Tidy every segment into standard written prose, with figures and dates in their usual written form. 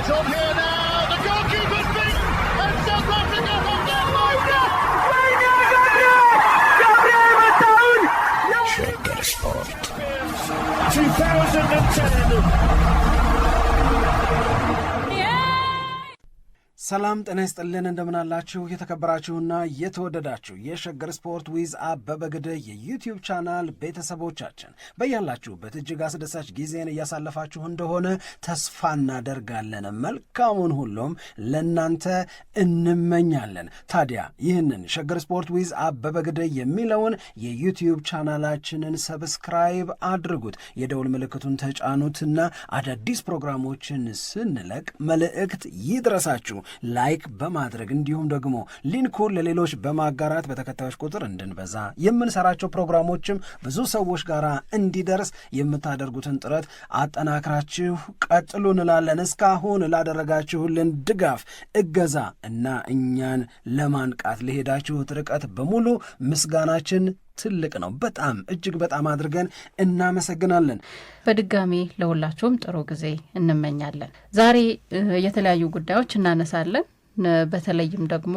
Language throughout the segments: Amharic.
It's on here now. The goalkeeper's beat, and South Africa have done Shagger Sport 2010. ሰላም ጤና ይስጥልን እንደምናላችሁ የተከበራችሁና የተወደዳችሁ የሸገር ስፖርት ዊዝ አበበ ግደይ የዩቲዩብ ቻናል ቤተሰቦቻችን በያላችሁበት እጅግ አስደሳች ጊዜን እያሳለፋችሁ እንደሆነ ተስፋ እናደርጋለን። መልካሙን ሁሉም ለናንተ እንመኛለን። ታዲያ ይህንን ሸገር ስፖርት ዊዝ አበበ ግደይ የሚለውን የዩቲዩብ ቻናላችንን ሰብስክራይብ አድርጉት፣ የደውል ምልክቱን ተጫኑትና አዳዲስ ፕሮግራሞችን ስንለቅ መልእክት ይድረሳችሁ። ላይክ በማድረግ እንዲሁም ደግሞ ሊንኩን ለሌሎች በማጋራት በተከታዮች ቁጥር እንድንበዛ የምንሰራቸው ፕሮግራሞችም ብዙ ሰዎች ጋር እንዲደርስ የምታደርጉትን ጥረት አጠናክራችሁ ቀጥሉ እንላለን። እስካሁን ላደረጋችሁልን ድጋፍ፣ እገዛ እና እኛን ለማንቃት ለሄዳችሁት ርቀት በሙሉ ምስጋናችን ትልቅ ነው። በጣም እጅግ በጣም አድርገን እናመሰግናለን። በድጋሚ ለሁላችሁም ጥሩ ጊዜ እንመኛለን። ዛሬ የተለያዩ ጉዳዮች እናነሳለን። በተለይም ደግሞ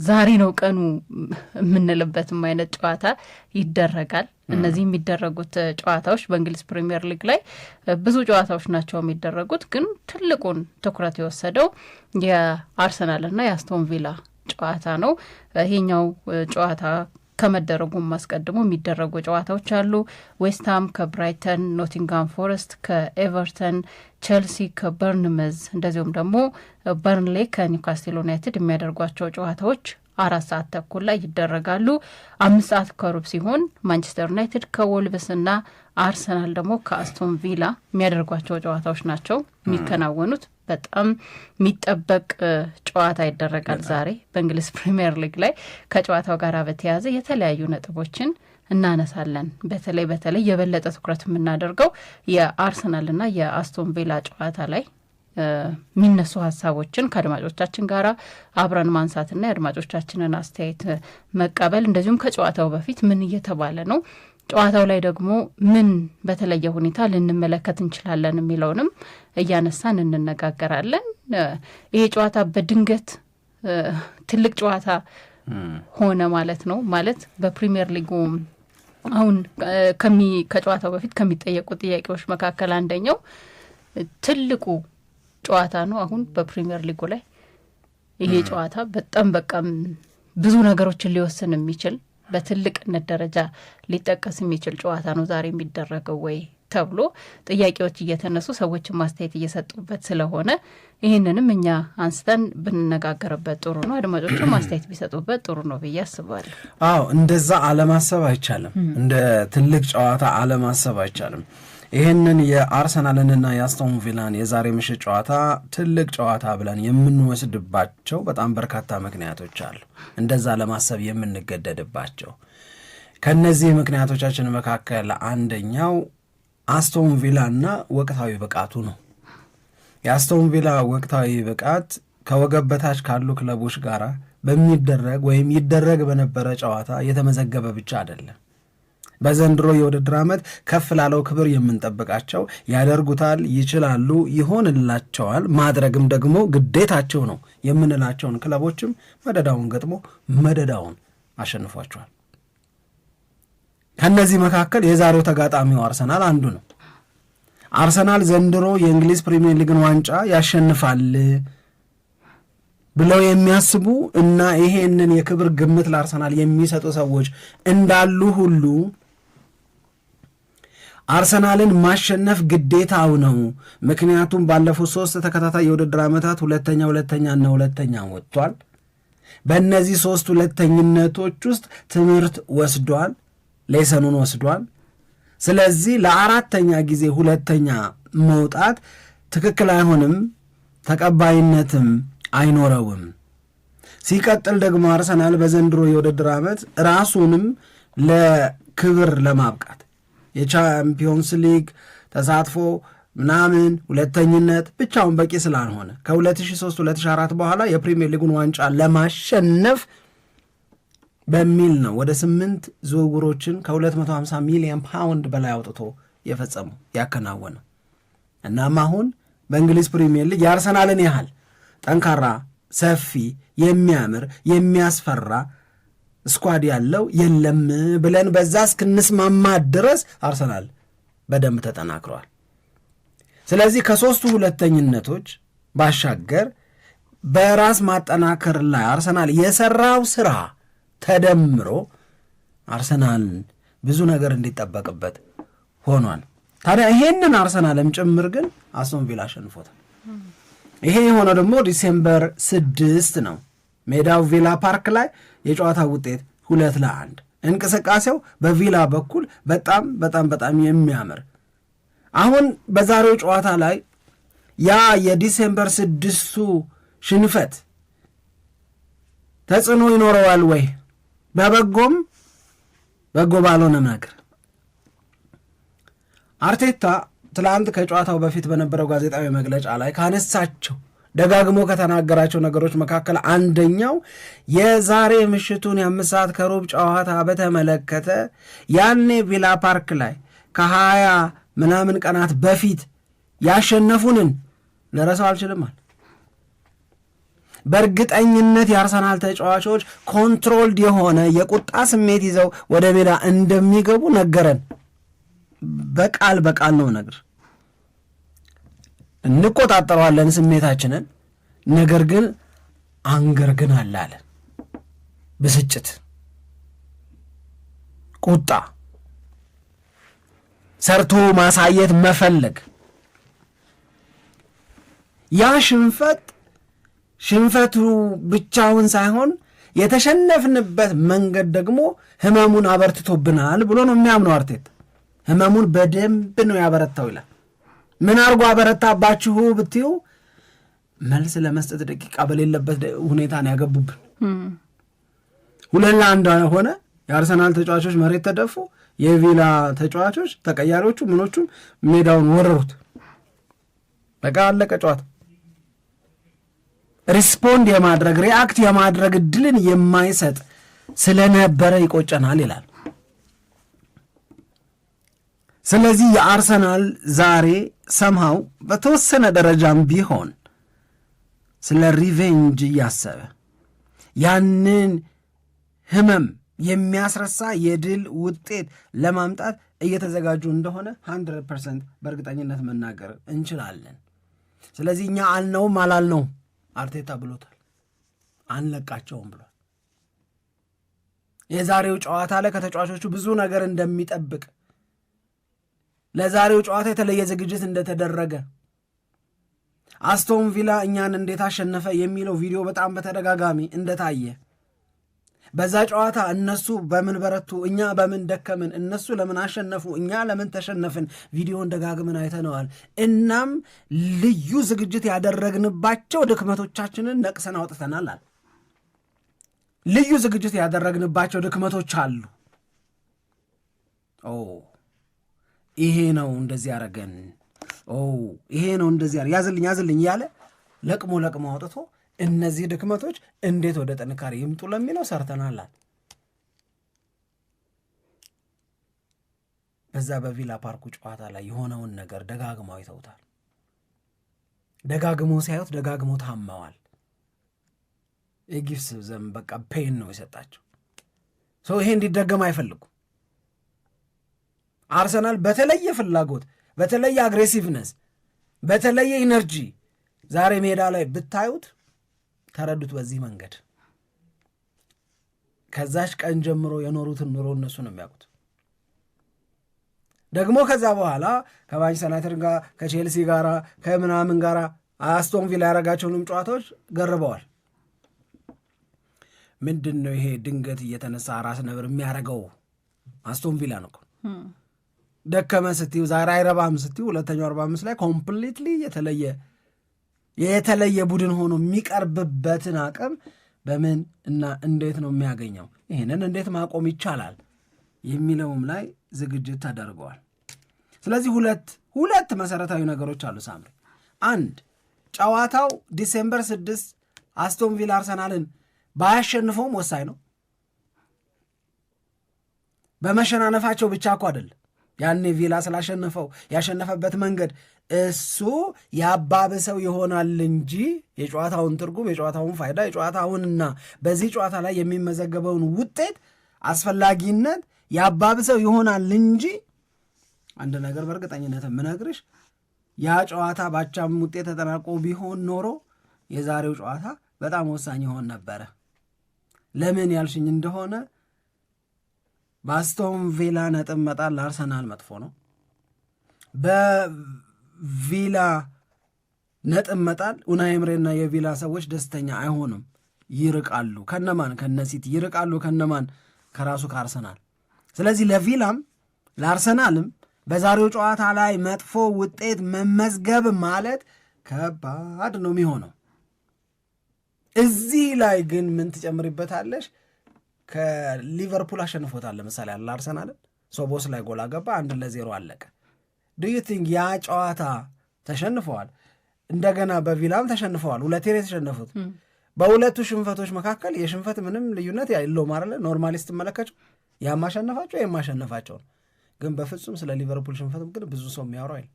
ዛሬ ነው ቀኑ የምንልበትም አይነት ጨዋታ ይደረጋል። እነዚህ የሚደረጉት ጨዋታዎች በእንግሊዝ ፕሪሚየር ሊግ ላይ ብዙ ጨዋታዎች ናቸው የሚደረጉት፣ ግን ትልቁን ትኩረት የወሰደው የአርሰናልና የአስቶን ቪላ ጨዋታ ነው። ይሄኛው ጨዋታ ከመደረጉም አስቀድሞ የሚደረጉ ጨዋታዎች አሉ። ዌስትሃም ከብራይተን፣ ኖቲንጋም ፎረስት ከኤቨርተን፣ ቼልሲ ከበርንመዝ እንደዚሁም ደግሞ በርንሌ ከኒውካስትል ዩናይትድ የሚያደርጓቸው ጨዋታዎች 4:30 ላይ ይደረጋሉ። 5 ከሩብ ሲሆን ማንቸስተር ዩናይትድ ከወልቭስ እና አርሰናል ደግሞ ከአስቶን ቪላ የሚያደርጓቸው ጨዋታዎች ናቸው የሚከናወኑት። በጣም የሚጠበቅ ጨዋታ ይደረጋል ዛሬ በእንግሊዝ ፕሪሚየር ሊግ ላይ። ከጨዋታው ጋር በተያያዘ የተለያዩ ነጥቦችን እናነሳለን። በተለይ የበለጠ ትኩረት የምናደርገው የአርሰናልና የአስቶን ቪላ ጨዋታ ላይ የሚነሱ ሀሳቦችን ከአድማጮቻችን ጋር አብረን ማንሳትና የአድማጮቻችንን አስተያየት መቀበል፣ እንደዚሁም ከጨዋታው በፊት ምን እየተባለ ነው፣ ጨዋታው ላይ ደግሞ ምን በተለየ ሁኔታ ልንመለከት እንችላለን የሚለውንም እያነሳን እንነጋገራለን። ይሄ ጨዋታ በድንገት ትልቅ ጨዋታ ሆነ ማለት ነው። ማለት በፕሪሚየር ሊጉ አሁን ከጨዋታው በፊት ከሚጠየቁ ጥያቄዎች መካከል አንደኛው ትልቁ ጨዋታ ነው። አሁን በፕሪሚየር ሊጉ ላይ ይሄ ጨዋታ በጣም ብዙ ነገሮችን ሊወስን የሚችል በትልቅነት ደረጃ ሊጠቀስ የሚችል ጨዋታ ነው ዛሬ የሚደረገው ወይ ተብሎ ጥያቄዎች እየተነሱ ሰዎችን ማስተያየት እየሰጡበት ስለሆነ ይህንንም እኛ አንስተን ብንነጋገርበት ጥሩ ነው። አድማጮችም ማስተያየት ቢሰጡበት ጥሩ ነው ብዬ አስባለሁ። አዎ፣ እንደዛ አለማሰብ አይቻልም። እንደ ትልቅ ጨዋታ አለማሰብ አይቻልም። ይህንን የአርሰናልንና የአስቶን ቪላን የዛሬ ምሽት ጨዋታ ትልቅ ጨዋታ ብለን የምንወስድባቸው በጣም በርካታ ምክንያቶች አሉ፣ እንደዛ ለማሰብ የምንገደድባቸው። ከነዚህ ምክንያቶቻችን መካከል አንደኛው አስቶን ቪላና ወቅታዊ ብቃቱ ነው። የአስቶን ቪላ ወቅታዊ ብቃት ከወገብ በታች ካሉ ክለቦች ጋር በሚደረግ ወይም ይደረግ በነበረ ጨዋታ የተመዘገበ ብቻ አይደለም። በዘንድሮ የውድድር ዓመት ከፍ ላለው ክብር የምንጠብቃቸው ያደርጉታል፣ ይችላሉ፣ ይሆንላቸዋል፣ ማድረግም ደግሞ ግዴታቸው ነው የምንላቸውን ክለቦችም መደዳውን ገጥሞ መደዳውን አሸንፏቸዋል። ከነዚህ መካከል የዛሬው ተጋጣሚው አርሰናል አንዱ ነው። አርሰናል ዘንድሮ የእንግሊዝ ፕሪሚየር ሊግን ዋንጫ ያሸንፋል ብለው የሚያስቡ እና ይሄንን የክብር ግምት ለአርሰናል የሚሰጡ ሰዎች እንዳሉ ሁሉ አርሰናልን ማሸነፍ ግዴታው ነው። ምክንያቱም ባለፉት 3 ተከታታይ የውድድር ዓመታት ሁለተኛ ወጥቷል። በእነዚህ 3 ሁለተኝነቶች ውስጥ ትምህርት ወስዷል፣ ሌሰኑን ወስዷል። ስለዚህ ለአራተኛ ጊዜ ሁለተኛ መውጣት ትክክል አይሆንም፣ ተቀባይነትም አይኖረውም። ሲቀጥል ደግሞ አርሰናል በዘንድሮ የውድድር ዓመት ራሱንም ለክብር ለማብቃት የቻምፒዮንስ ሊግ ተሳትፎ ምናምን ሁለተኝነት ብቻውን በቂ ስላልሆነ ከ2003-2004 በኋላ የፕሪሚየር ሊጉን ዋንጫ ለማሸነፍ በሚል ነው ወደ 8 ዝውውሮችን ከ250 ሚሊዮን ፓውንድ በላይ አውጥቶ የፈጸመው ያከናወነው። እናም አሁን በእንግሊዝ ፕሪሚየር ሊግ የአርሰናልን ያህል ጠንካራ፣ ሰፊ፣ የሚያምር የሚያስፈራ ስኳድ ያለው የለም ብለን በዛ እስክንስማማ ድረስ አርሰናል በደንብ ተጠናክረዋል። ስለዚህ ከሦስቱ ሁለተኝነቶች ባሻገር በራስ ማጠናከር ላይ አርሰናል የሰራው ስራ ተደምሮ አርሰናል ብዙ ነገር እንዲጠበቅበት ሆኗል። ታዲያ ይሄንን አርሰናልም ጭምር ግን አስቶን ቪላ አሸንፎታል። ይሄ የሆነው ደግሞ ዲሴምበር 6 ነው። ሜዳው ቪላ ፓርክ ላይ የጨዋታ ውጤት 2-1። እንቅስቃሴው በቪላ በኩል በጣም በጣም በጣም የሚያምር አሁን በዛሬው ጨዋታ ላይ ያ የዲሴምበር 6ቱ ሽንፈት ተጽዕኖ ይኖረዋል ወይ? በበጎም በጎ ባልሆነም ነገር አርቴታ ትላንት ከጨዋታው በፊት በነበረው ጋዜጣዊ መግለጫ ላይ ካነሳቸው ደጋግሞ ከተናገራቸው ነገሮች መካከል አንደኛው የዛሬ ምሽቱን የ5 ሰዓት ከሩብ ጨዋታ በተመለከተ ያኔ ቪላ ፓርክ ላይ ከ20 ምናምን ቀናት በፊት ያሸነፉንን ልረሳው አልችልማል። በእርግጠኝነት የአርሰናል ተጫዋቾች ኮንትሮልድ የሆነ የቁጣ ስሜት ይዘው ወደ ሜዳ እንደሚገቡ ነገረን። በቃል በቃል ነው ነገር እንቆጣጠረዋለን ስሜታችንን፣ ነገር ግን አንገር ግን አለ ብስጭት፣ ቁጣ፣ ሰርቶ ማሳየት መፈለግ። ያ ሽንፈቱ ብቻውን ሳይሆን የተሸነፍንበት መንገድ ደግሞ ህመሙን አበርትቶብናል ብሎ ነው የሚያምነው አርቴታ። ህመሙን በደንብ ነው ያበረታው ይላል። ምን አርጎ አበረታባችሁ ብትዩ መልስ ለመስጠት ደቂቃ በሌለበት ሁኔታ ነው ያገቡብን። 2-1 ሆነ። የአርሰናል ተጫዋቾች መሬት ተደፉ። የቪላ ተጫዋቾች ተቀያሪዎቹ ምኖቹም ሜዳውን ወረሩት። በቃ አለቀ ጨዋታ። ሪስፖንድ የማድረግ ሪአክት የማድረግ እድልን የማይሰጥ ስለነበረ ይቆጨናል ይላል። ስለዚህ የአርሰናል ዛሬ ሰምሃው በተወሰነ ደረጃም ቢሆን ስለ ሪቬንጅ እያሰበ ያንን ህመም የሚያስረሳ የድል ውጤት ለማምጣት እየተዘጋጁ እንደሆነ 100% በእርግጠኝነት መናገር እንችላለን። ስለዚህ እኛ አልነውም አላልነውም አርቴታ ብሎታል፣ አንለቃቸውም ብሏል። የዛሬው ጨዋታ ላይ ከተጫዋቾቹ ብዙ ነገር እንደሚጠብቅ፣ ለዛሬው ጨዋታ የተለየ ዝግጅት እንደተደረገ፣ አስቶን ቪላ እኛን እንዴት አሸነፈ የሚለው ቪዲዮ በጣም በተደጋጋሚ እንደታየ፣ በዛ ጨዋታ እነሱ በምን በረቱ፣ እኛ በምን ደከምን፣ እነሱ ለምን አሸነፉ፣ እኛ ለምን ተሸነፍን፣ ቪዲዮን ደጋግመን አይተነዋል። እናም ልዩ ዝግጅት ያደረግንባቸው ድክመቶቻችንን ነቅሰን አውጥተናል። ልዩ ዝግጅት ያደረግንባቸው ድክመቶች አሉ። ይሄ ነው እንደዚህ ያደረገን፣ ይሄ ነው እንደዚህ ያዝልኝ እያለ ለቅሞ አውጥቶ እነዚህ ድክመቶች እንዴት ወደ ጥንካሬ ይምጡ ለሚለው ሰርተናል። በዛ በቪላ ፓርኩ ጨዋታ ላይ የሆነውን ነገር ደጋግመው አይተውታል። ደጋግሞ ሲያዩት ደጋግሞ ታመዋል። የጊፍስ ዘም በቃ ፔን ነው የሰጣቸው ሰው። ይሄ እንዲደገም አይፈልጉም። አርሰናል በተለየ ፍላጎት፣ በተለየ አግሬሲቭነስ፣ በተለየ ኢነርጂ ዛሬ ሜዳ ላይ ብታዩት ተረዱት። በዚህ መንገድ ከዛች ቀን ጀምሮ የኖሩትን ኑሮ እነሱ ነው የሚያውቁት። ደግሞ ከዛ በኋላ ከማንቸስተር ዩናይትድ ጋር ከቼልሲ ጋር ከምናምን ጋር አስቶን ቪላ ያደረጋቸውንም ጨዋታዎች ገርበዋል። ምንድን ነው ይሄ ድንገት እየተነሳ ራስ ነብር የሚያደርገው? አስቶን ቪላ ነው ደከመ ስትዩ ዛሬ አይረባም ስትዩ ሁለተኛው 45 ላይ ኮምፕሊትሊ የተለየ ቡድን ሆኖ የሚቀርብበትን አቅም በምን እና እንዴት ነው የሚያገኘው፣ ይህንን እንዴት ማቆም ይቻላል የሚለውም ላይ ዝግጅት ተደርገዋል። ስለዚህ ሁለት መሰረታዊ ነገሮች አሉ ሳምሪ። አንድ፣ ጨዋታው ዲሴምበር 6 አስቶን ቪላ አርሰናልን ባያሸንፈውም ወሳኝ ነው። በመሸናነፋቸው ብቻ እኮ አይደለም፣ ያኔ ቪላ ስላሸነፈው ያሸነፈበት መንገድ እሱ ያባብሰው ይሆናል እንጂ የጨዋታውን ትርጉም፣ የጨዋታውን ፋይዳ፣ የጨዋታውንና በዚህ ጨዋታ ላይ የሚመዘገበውን ውጤት አስፈላጊነት ያባብሰው ይሆናል እንጂ አንድ ነገር በእርግጠኝነት የምነግርሽ ያ ጨዋታ ባቻም ውጤት ተጠናቆ ቢሆን ኖሮ የዛሬው ጨዋታ በጣም ወሳኝ ይሆን ነበረ። ለምን ያልሽኝ እንደሆነ በአስቶን ቪላ ነጥብ መጣል ለአርሰናል መጥፎ ነው። በቪላ ነጥብ መጣል ኡናይ ኤምሬና የቪላ ሰዎች ደስተኛ አይሆንም፣ ይርቃሉ። ከነማን? ከነሲቲ ይርቃሉ። ከነማን? ከራሱ ከአርሰናል። ስለዚህ ለቪላም ለአርሰናልም በዛሬው ጨዋታ ላይ መጥፎ ውጤት መመዝገብ ማለት ከባድ ነው የሚሆነው። እዚህ ላይ ግን ምን ትጨምሪበታለሽ? ከሊቨርፑል አሸንፎታል ለምሳሌ ያለ አርሰናልን ሶቦስ ላይ ጎል አገባ፣ 1-0 አለቀ። ዱ ዩ ቲንክ ያ ጨዋታ ተሸንፈዋል፣ እንደገና በቪላም ተሸንፈዋል፣ ሁለቴ ነው የተሸነፉት። በሁለቱ ሽንፈቶች መካከል የሽንፈት ምንም ልዩነት የለውም አይደለ? ኖርማሊ ስትመለከቱ ያማሸነፋቸው የማሸነፋቸው ነው። ግን በፍጹም ስለ ሊቨርፑል ሽንፈት ግን ብዙ ሰው የሚያወራው አይደል።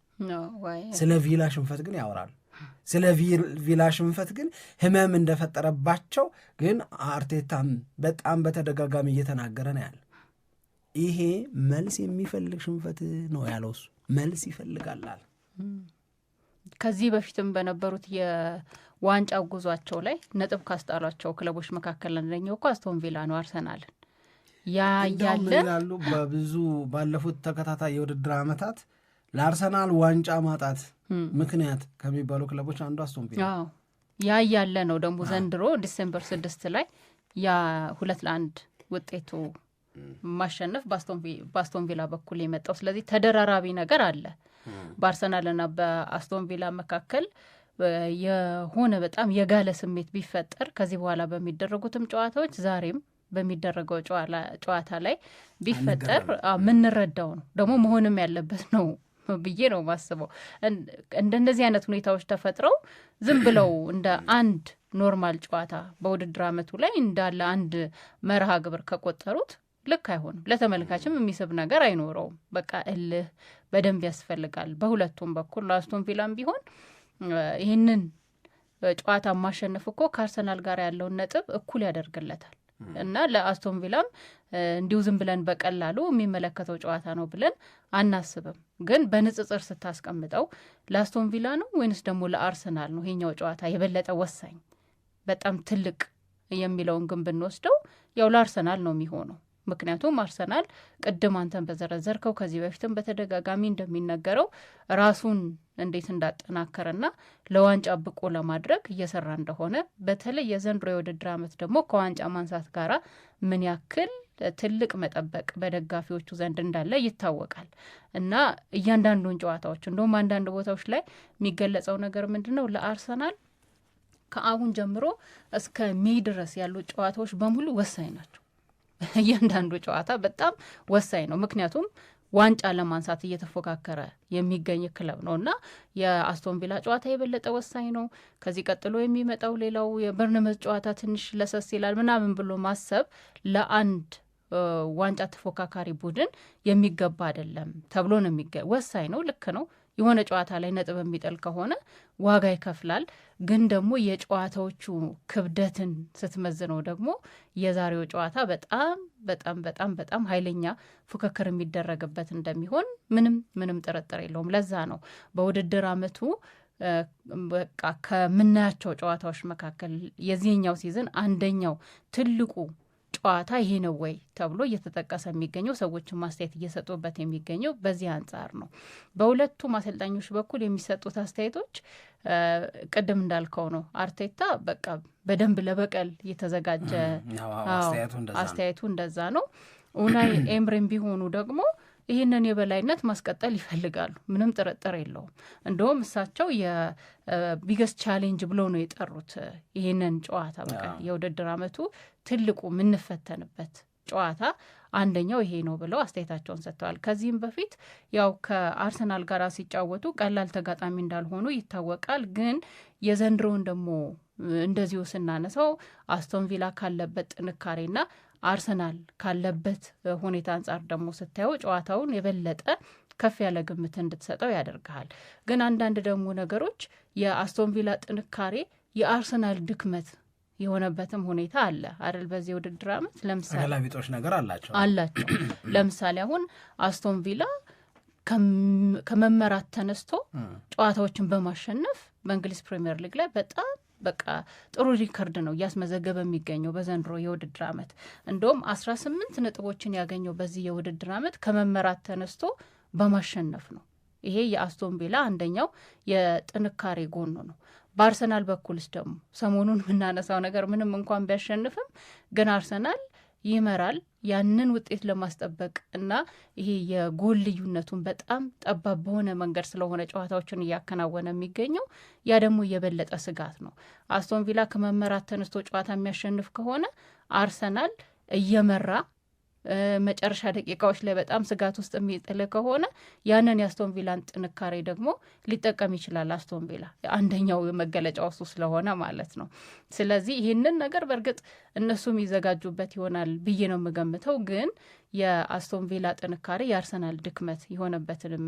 ስለ ቪላ ሽንፈት ግን ያወራሉ። ስለ ቪላ ሽንፈት ግን ህመም እንደፈጠረባቸው ግን አርቴታም በጣም በተደጋጋሚ እየተናገረ ነው ያለ። ይሄ መልስ የሚፈልግ ሽንፈት ነው ያለው። እሱ መልስ ይፈልጋል። ከዚህ በፊትም በነበሩት የዋንጫ ጉዟቸው ላይ ነጥብ ካስጣሏቸው ክለቦች መካከል አንደኛው እኮ አስቶን ቪላ ነው አርሰናልን ያያሉ በብዙ ባለፉት ተከታታይ የውድድር ዓመታት ለአርሰናል ዋንጫ ማጣት ምክንያት ከሚባሉ ክለቦች አንዱ አስቶን ቪላ ያያለ ነው። ደግሞ ዘንድሮ ዲሴምበር 6 ላይ ያ 2-1 ውጤቱ ማሸነፍ በአስቶን ቪላ በኩል የመጣው። ስለዚህ ተደራራቢ ነገር አለ በአርሰናልና በአስቶን ቪላ መካከል። የሆነ በጣም የጋለ ስሜት ቢፈጠር ከዚህ በኋላ በሚደረጉትም ጨዋታዎች ዛሬም በሚደረገው ጨዋታ ላይ ቢፈጠር የምንረዳው ነው፣ ደግሞ መሆንም ያለበት ነው ብዬ ነው ማስበው። እንደነዚህ አይነት ሁኔታዎች ተፈጥረው ዝም ብለው እንደ አንድ ኖርማል ጨዋታ በውድድር ዓመቱ ላይ እንዳለ አንድ መርሃ ግብር ከቆጠሩት ልክ አይሆንም። ለተመልካችም የሚስብ ነገር አይኖረውም። በቃ እልህ በደንብ ያስፈልጋል በሁለቱም በኩል። ለአስቶን ቪላም ቢሆን ይህንን ጨዋታ ማሸነፍ እኮ ከአርሰናል ጋር ያለውን ነጥብ እኩል ያደርግለታል እና ለአስቶን ቪላም እንዲሁ ዝም ብለን በቀላሉ የሚመለከተው ጨዋታ ነው ብለን አናስብም። ግን በንጽጽር ስታስቀምጠው ለአስቶን ቪላ ነው ወይንስ ደግሞ ለአርሰናል ነው ይሄኛው ጨዋታ የበለጠ ወሳኝ በጣም ትልቅ የሚለውን ግን ብንወስደው ያው ለአርሰናል ነው የሚሆነው። ምክንያቱም አርሰናል ቅድም አንተን በዘረዘርከው ከዚህ በፊትም በተደጋጋሚ እንደሚነገረው ራሱን እንዴት እንዳጠናከረና ለዋንጫ ብቁ ለማድረግ እየሰራ እንደሆነ፣ በተለይ የዘንድሮ የውድድር ዓመት ደግሞ ከዋንጫ ማንሳት ጋራ ምን ያክል ትልቅ መጠበቅ በደጋፊዎቹ ዘንድ እንዳለ ይታወቃል። እና እያንዳንዱን ጨዋታዎች እንደውም አንዳንድ ቦታዎች ላይ የሚገለጸው ነገር ምንድን ነው? ለአርሰናል ከአሁን ጀምሮ እስከ ሜይ ድረስ ያሉ ጨዋታዎች በሙሉ ወሳኝ ናቸው። እያንዳንዱ ጨዋታ በጣም ወሳኝ ነው። ምክንያቱም ዋንጫ ለማንሳት እየተፎካከረ የሚገኝ ክለብ ነው እና የአስቶን ቪላ ጨዋታ የበለጠ ወሳኝ ነው። ከዚህ ቀጥሎ የሚመጣው ሌላው የበርንመዝ ጨዋታ ትንሽ ለሰስ ይላል ምናምን ብሎ ማሰብ ለአንድ ዋንጫ ተፎካካሪ ቡድን የሚገባ አይደለም ተብሎ ነው ወሳኝ ነው። ልክ ነው። የሆነ ጨዋታ ላይ ነጥብ የሚጥል ከሆነ ዋጋ ይከፍላል። ግን ደግሞ የጨዋታዎቹ ክብደትን ስትመዝነው ደግሞ የዛሬው ጨዋታ በጣም በጣም በጣም በጣም ኃይለኛ ፉክክር የሚደረግበት እንደሚሆን ምንም ጥርጥር የለውም። ለዛ ነው በውድድር ዓመቱ በቃ ከምናያቸው ጨዋታዎች መካከል የዚህኛው ሲዝን አንደኛው ትልቁ ጨዋታ ይሄ ነው ወይ ተብሎ እየተጠቀሰ የሚገኘው ሰዎችን ማስተያየት እየሰጡበት የሚገኘው በዚህ አንጻር ነው። በሁለቱም አሰልጣኞች በኩል የሚሰጡት አስተያየቶች ቅድም እንዳልከው ነው። አርቴታ በቃ በደንብ ለበቀል የተዘጋጀ አስተያየቱ እንደዛ ነው። ኡናይ ኤምሬም ቢሆኑ ደግሞ ይህንን የበላይነት ማስቀጠል ይፈልጋሉ። ምንም ጥርጥር የለውም። እንደውም እሳቸው የቢገስት ቻሌንጅ ብለው ነው የጠሩት ይህንን ጨዋታ። በቃ የውድድር ዓመቱ ትልቁ የምንፈተንበት ጨዋታ አንደኛው ይሄ ነው ብለው አስተያየታቸውን ሰጥተዋል። ከዚህም በፊት ያው ከአርሰናል ጋር ሲጫወቱ ቀላል ተጋጣሚ እንዳልሆኑ ይታወቃል። ግን የዘንድሮውን ደግሞ እንደዚሁ ስናነሳው አስቶን ቪላ ካለበት ጥንካሬና አርሰናል ካለበት ሁኔታ አንጻር ደግሞ ስታየው ጨዋታውን የበለጠ ከፍ ያለ ግምት እንድትሰጠው ያደርግሃል። ግን አንዳንድ ደግሞ ነገሮች የአስቶን ቪላ ጥንካሬ የአርሰናል ድክመት የሆነበትም ሁኔታ አለ አይደል? በዚህ ውድድር ዓመት ለምሳሌ ገላቢጦች ነገር አላቸው። ለምሳሌ አሁን አስቶን ቪላ ከመመራት ተነስቶ ጨዋታዎችን በማሸነፍ በእንግሊዝ ፕሪሚየር ሊግ ላይ በጣም በቃ ጥሩ ሪከርድ ነው እያስመዘገበ የሚገኘው በዘንድሮ የውድድር ዓመት። እንደውም 18 ነጥቦችን ያገኘው በዚህ የውድድር ዓመት ከመመራት ተነስቶ በማሸነፍ ነው። ይሄ የአስቶን ቪላ አንደኛው የጥንካሬ ጎኑ ነው። በአርሰናል በኩልስ ደግሞ ሰሞኑን የምናነሳው ነገር ምንም እንኳን ቢያሸንፍም ግን አርሰናል ይመራል። ያንን ውጤት ለማስጠበቅ እና ይሄ የጎል ልዩነቱን በጣም ጠባብ በሆነ መንገድ ስለሆነ ጨዋታዎችን እያከናወነ የሚገኘው ያ ደግሞ የበለጠ ስጋት ነው። አስቶን ቪላ ከመመራት ተነስቶ ጨዋታ የሚያሸንፍ ከሆነ አርሰናል እየመራ መጨረሻ ደቂቃዎች ላይ በጣም ስጋት ውስጥ የሚጥል ከሆነ ያንን የአስቶን ቪላን ጥንካሬ ደግሞ ሊጠቀም ይችላል። አስቶን ቪላ አንደኛው መገለጫው እሱ ስለሆነ ማለት ነው። ስለዚህ ይህንን ነገር በእርግጥ እነሱም ይዘጋጁበት ይሆናል ብዬ ነው የምገምተው። ግን የአስቶን ቪላ ጥንካሬ የአርሰናል ድክመት የሆነበትንም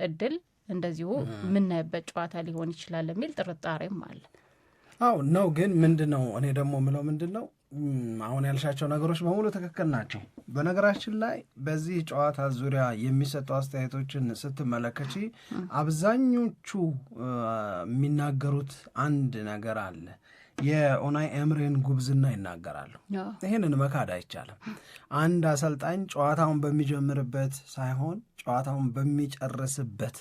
እድል እንደዚሁ የምናይበት ጨዋታ ሊሆን ይችላል የሚል ጥርጣሬም አለ። አዎ ነው። ግን ምንድን ነው እኔ ደግሞ ምለው ምንድን ነው አሁን ያልሻቸው ነገሮች በሙሉ ትክክል ናቸው። በነገራችን ላይ በዚህ ጨዋታ ዙሪያ የሚሰጡ አስተያየቶችን ስትመለከቺ አብዛኞቹ የሚናገሩት አንድ ነገር አለ። የኡናይ ኤምሬን ጉብዝና ይናገራሉ። ይህንን መካድ አይቻልም። አንድ አሰልጣኝ ጨዋታውን በሚጀምርበት ሳይሆን ጨዋታውን በሚጨርስበት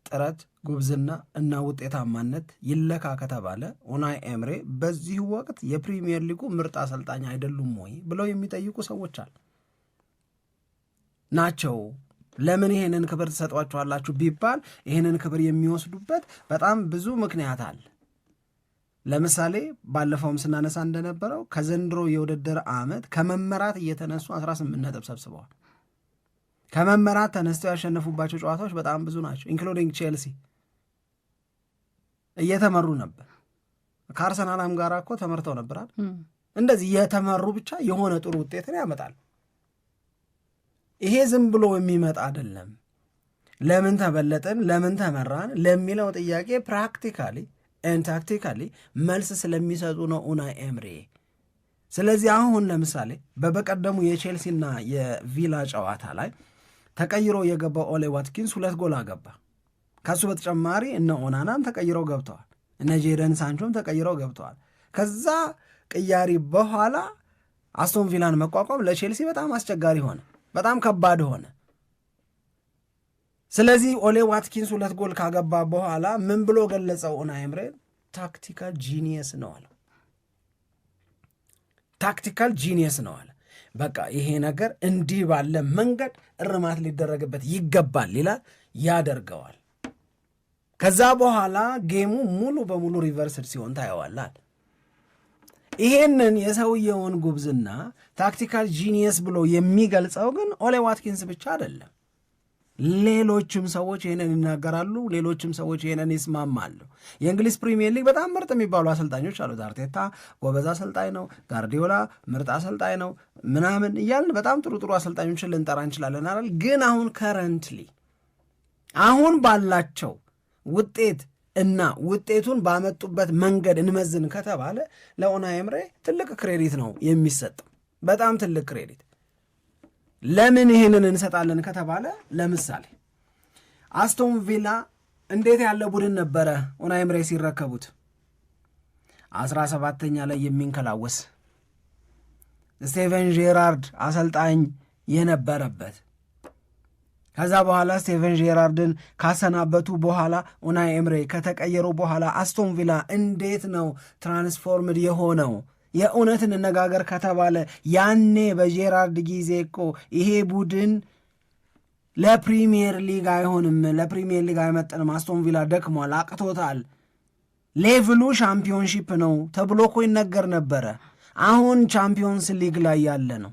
ጥረት ጉብዝና እና ውጤታማነት ይለካ ከተባለ ኡናይ ኤምሬ በዚህ ወቅት የፕሪሚየር ሊጉ ምርጥ አሰልጣኝ አይደሉም ወይ ብለው የሚጠይቁ ሰዎች ናቸው። ለምን ይሄንን ክብር ትሰጧቸዋላችሁ ቢባል ይሄንን ክብር የሚወስዱበት በጣም ብዙ ምክንያት አለ። ለምሳሌ ባለፈውም ስናነሳ እንደነበረው ከዘንድሮ የውድድር ዓመት ከመመራት እየተነሱ 18 ነጥብ ሰብስበዋል። ከመመራት ተነስተው ያሸነፉባቸው ጨዋታዎች በጣም ብዙ ናቸው። ኢንክሉዲንግ ቼልሲ እየተመሩ ነበር። ከአርሰናልም ጋር እኮ ተመርተው ነበራል። እንደዚህ እየተመሩ ብቻ የሆነ ጥሩ ውጤትን ያመጣል። ይሄ ዝም ብሎ የሚመጣ አይደለም። ለምን ተበለጥን፣ ለምን ተመራን ለሚለው ጥያቄ ፕራክቲካሊ ኤንድ ታክቲካሊ መልስ ስለሚሰጡ ነው ኡናይ ኤምሬ። ስለዚህ አሁን ለምሳሌ በበቀደሙ የቼልሲና የቪላ ጨዋታ ላይ ተቀይሮ የገባው ኦሌ ዋትኪንስ 2 ጎል አገባ። ከሱ በተጨማሪ እነ ኦናናም ተቀይረው ገብተዋል፣ እነ ጄደን ሳንቾም ተቀይረው ገብተዋል። ከዛ ቅያሪ በኋላ አስቶን ቪላን መቋቋም ለቼልሲ በጣም አስቸጋሪ ሆነ፣ በጣም ከባድ ሆነ። ስለዚህ ኦሌ ዋትኪንስ 2 ጎል ካገባ በኋላ ምን ብሎ ገለጸው ኡናይ ኤምሬ? ታክቲካል ጂኒየስ ነው አለ። ታክቲካል ጂኒየስ ነው አለ። በቃ ይሄ ነገር እንዲህ ባለ መንገድ እርማት ሊደረግበት ይገባል ይላል፣ ያደርገዋል። ከዛ በኋላ ጌሙ ሙሉ በሙሉ ሪቨርስድ ሲሆን ታየዋላል። ይሄንን የሰውየውን ጉብዝና ታክቲካል ጂኒየስ ብሎ የሚገልጸው ግን ኦሌ ዋትኪንስ ብቻ አይደለም። ሌሎችም ሰዎች ይሄንን ይናገራሉ፣ ሌሎችም ሰዎች ይሄንን ይስማማሉ። የእንግሊዝ ፕሪሚየር ሊግ በጣም ምርጥ የሚባሉ አሰልጣኞች አሉት። አርቴታ ጎበዝ አሰልጣኝ ነው፣ ጋርዲዮላ ምርጥ አሰልጣኝ ነው ምናምን እያልን በጣም ጥሩ ጥሩ አሰልጣኞችን ልንጠራ እንችላለን አይደል? ግን አሁን ከረንትሊ አሁን ባላቸው ውጤት እና ውጤቱን ባመጡበት መንገድ እንመዝን ከተባለ ለኡናይ ኤምሬ ትልቅ ክሬዲት ነው የሚሰጠው፣ በጣም ትልቅ ክሬዲት። ለምን ይህንን እንሰጣለን ከተባለ ለምሳሌ አስቶን ቪላ እንዴት ያለ ቡድን ነበረ ኡናይ ኤምሬ ሲረከቡት? 17ኛ ላይ የሚንከላወስ ስቴቨን ጄራርድ አሰልጣኝ የነበረበት፣ ከዛ በኋላ ስቴቨን ጄራርድን ካሰናበቱ በኋላ ኡናይ ኤምሬ ከተቀየሩ በኋላ አስቶን ቪላ እንዴት ነው ትራንስፎርምድ የሆነው? የእውነት እንነጋገር ከተባለ ያኔ በጄራርድ ጊዜ እኮ ይሄ ቡድን ለፕሪሚየር ሊግ አይሆንም፣ ለፕሪሚየር ሊግ አይመጥንም፣ አስቶን ቪላ ደክሟል፣ አቅቶታል፣ ሌቭሉ ሻምፒዮንሺፕ ነው ተብሎ እኮ ይነገር ነበረ። አሁን ቻምፒዮንስ ሊግ ላይ ያለ ነው።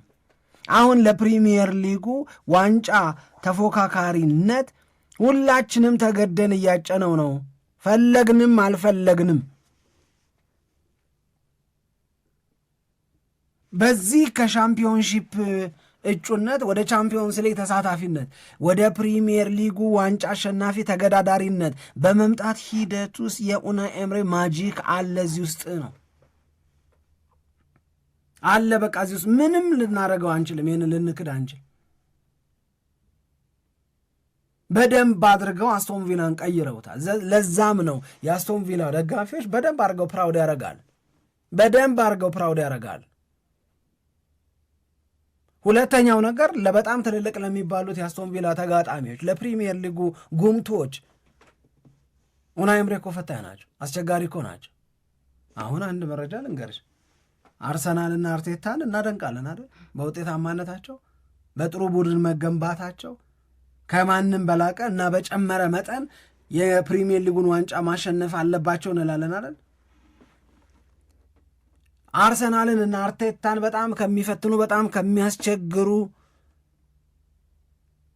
አሁን ለፕሪሚየር ሊጉ ዋንጫ ተፎካካሪነት ሁላችንም ተገደን እያጨነው ነው፣ ፈለግንም አልፈለግንም። በዚህ ከሻምፒዮንሺፕ እጩነት ወደ ቻምፒዮንስ ሊግ ተሳታፊነት፣ ወደ ፕሪሚየር ሊጉ ዋንጫ አሸናፊ ተገዳዳሪነት በመምጣት ሂደት ውስጥ የኡናይ ኤምሬ ማጂክ አለ እዚህ ውስጥ ነው አለ። በቃ እዚህ ውስጥ ምንም ልናደርገው አንችልም። ይህን ልንክድ አንችል። በደንብ አድርገው አስቶን ቪላን ቀይረውታል። ለዛም ነው የአስቶን ቪላ ደጋፊዎች በደንብ አድርገው ፕራውድ ያደርጋል። ሁለተኛው ነገር ለበጣም ትልልቅ ለሚባሉት የአስቶን ቪላ ተጋጣሚዎች፣ ለፕሪሚየር ሊጉ ጉምቶች ኡናይ ኤምሬ እኮ ፈታኝ ናቸው፣ አስቸጋሪ እኮ ናቸው። አሁን አንድ መረጃ ልንገርሽ፣ አርሰናልና አርቴታን እናደንቃለን አይደል? በውጤታማነታቸው በጥሩ ቡድን መገንባታቸው ከማንም በላቀ እና በጨመረ መጠን የፕሪሚየር ሊጉን ዋንጫ ማሸነፍ አለባቸው እንላለን አይደል? አርሰናልን እና አርቴታን በጣም ከሚፈትኑ በጣም ከሚያስቸግሩ